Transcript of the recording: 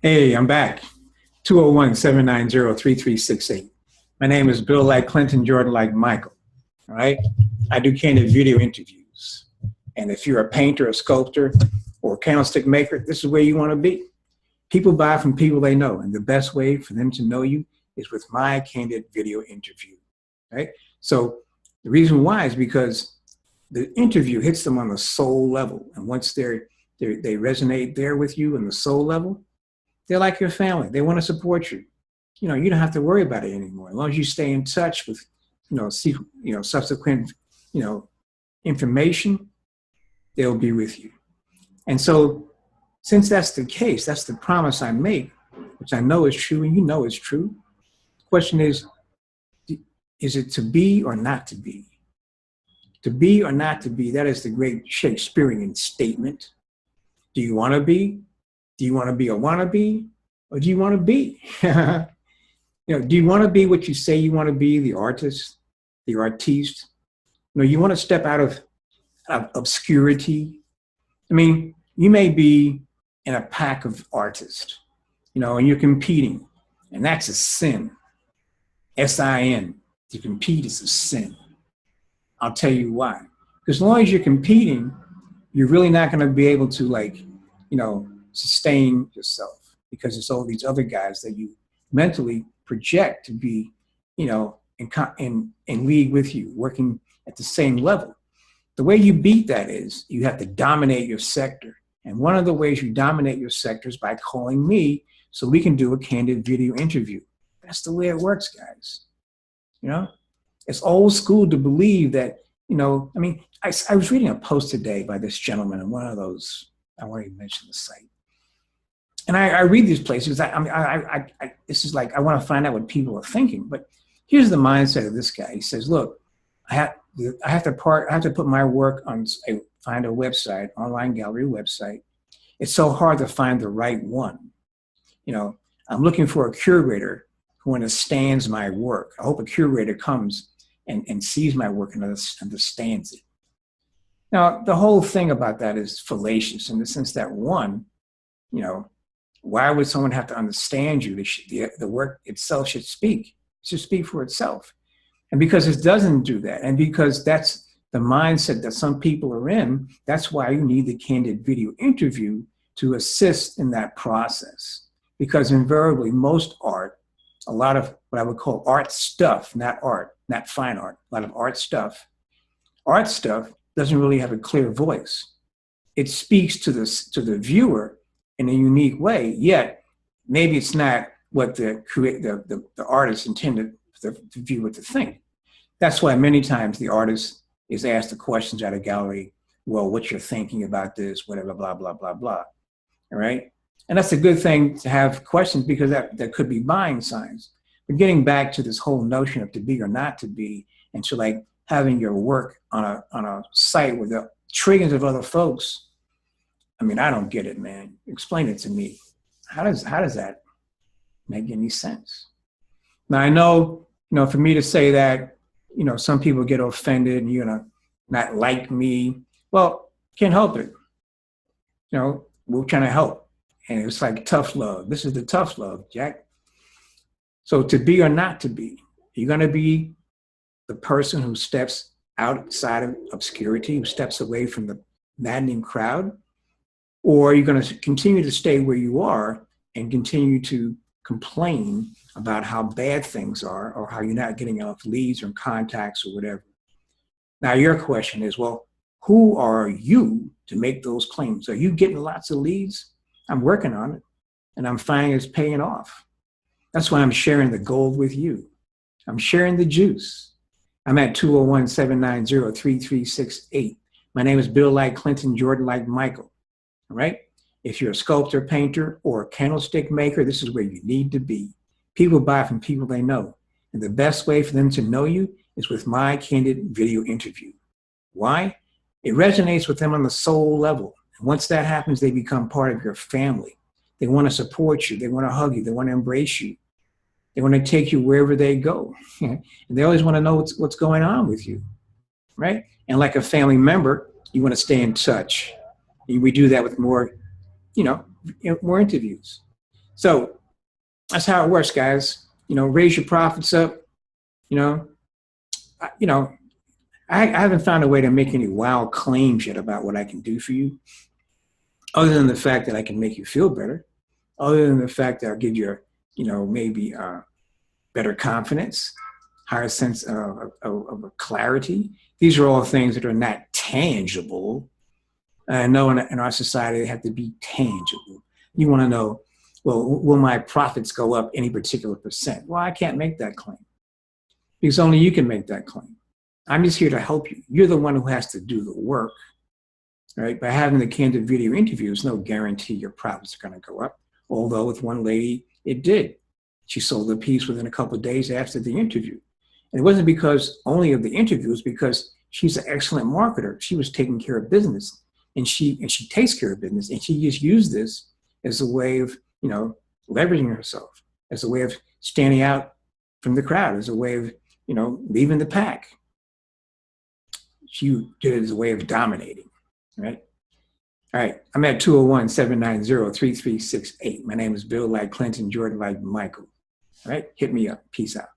Hey, I'm back. 201-790-3368. My name is Bill like Clinton, Jordan like Michael. All right. I do candid video interviews. And if you're a painter, a sculptor, or a candlestick maker, this is where you want to be. People buy from people they know. And the best way for them to know you is with my candid video interview. Right. So the reason why is because the interview hits them on the soul level. And once they resonate there with you on the soul level, they're like your family. They want to support you. You don't have to worry about it anymore. As long as you stay in touch with, subsequent, information, they'll be with you. And so since that's the case, that's the promise I make, which I know is true and you know is true. The question is it to be or not to be? To be or not to be, that is the great Shakespearean statement. Do you want to be? Do you want to be a wannabe, or do you want to be? Do you want to be what you say you want to be, the artist, the artiste? You want to step out of obscurity. I mean, you may be in a pack of artists, and you're competing, and that's a sin. S-I-N. To compete is a sin. I'll tell you why. Because as long as you're competing, you're really not going to be able to, sustain yourself, because it's all these other guys that you mentally project to be, in league with you, working at the same level. The way you beat that is you have to dominate your sector. And one of the ways you dominate your sector is by calling me so we can do a candid video interview. That's the way it works, guys. It's old school to believe that, I was reading a post today by this gentleman in one of those, I won't even mention the site. And I read these places. This is like, I want to find out what people are thinking. But here's the mindset of this guy. He says, look, I have to put my work on, find a website, online gallery website. It's so hard to find the right one. I'm looking for a curator who understands my work. I hope a curator comes and sees my work and understands it. Now, the whole thing about that is fallacious in the sense that, one, why would someone have to understand you? The work itself should speak. It should speak for itself. And because it doesn't do that, and because that's the mindset that some people are in, that's why you need the candid video interview to assist in that process. Because invariably, most art, a lot of what I would call art stuff, not art, not fine art, a lot of art stuff doesn't really have a clear voice. It speaks to the viewer in a unique way, yet maybe it's not what the artist intended the viewer to think. That's why many times the artist is asked the questions at a gallery, well, what you're thinking about this, whatever, blah, blah, blah, blah, all right? And that's a good thing to have questions, because that could be buying signs. But getting back to this whole notion of to be or not to be, and to like having your work on a site with trillions of other folks, I don't get it, man. Explain it to me. How does that make any sense? Now, I know, for me to say that, some people get offended and you're gonna not like me. Well, can't help it. We're trying to help. And it's like tough love. This is the tough love, Jack. So to be or not to be, you're gonna be the person who steps outside of obscurity, who steps away from the maddening crowd, or you're going to continue to stay where you are and continue to complain about how bad things are, or how you're not getting enough leads or contacts or whatever. Now, your question is, well, who are you to make those claims? Are you getting lots of leads? I'm working on it, and I'm finding it's paying off. That's why I'm sharing the gold with you. I'm sharing the juice. I'm at 201-790-3368. My name is Bill like Clinton, Jordan like Michael. All right? If you're a sculptor, painter, or a candlestick maker, this is where you need to be. People buy from people they know. And the best way for them to know you is with my candid video interview. Why? It resonates with them on the soul level. And once that happens, they become part of your family. They want to support you. They want to hug you. They want to embrace you. They want to take you wherever they go. And they always want to know what's going on with you, right? And like a family member, you want to stay in touch. We do that with more, more interviews. So that's how it works, guys. Raise your profits up. You know, I, you know, I haven't found a way to make any wild claims yet about what I can do for you, other than the fact that I can make you feel better, other than the fact that I'll give you, maybe better confidence, higher sense of clarity. These are all things that are not tangible. I know in our society they have to be tangible. You want to know, well, will my profits go up any particular percent? Well, I can't make that claim because only you can make that claim. I'm just here to help you. You're the one who has to do the work, right? By having the candid video interviews, no guarantee your profits are going to go up. Although with one lady, it did. She sold the piece within a couple of days after the interview. And it wasn't because only of the interviews, because she's an excellent marketer. She was taking care of business, and she takes care of business, and she just used this as a way of, leveraging herself, as a way of standing out from the crowd, as a way of, leaving the pack. She did it as a way of dominating, right? All right, I'm at 201-790-3368. My name is Bill, like Clinton, Jordan, like Michael. All right, hit me up. Peace out.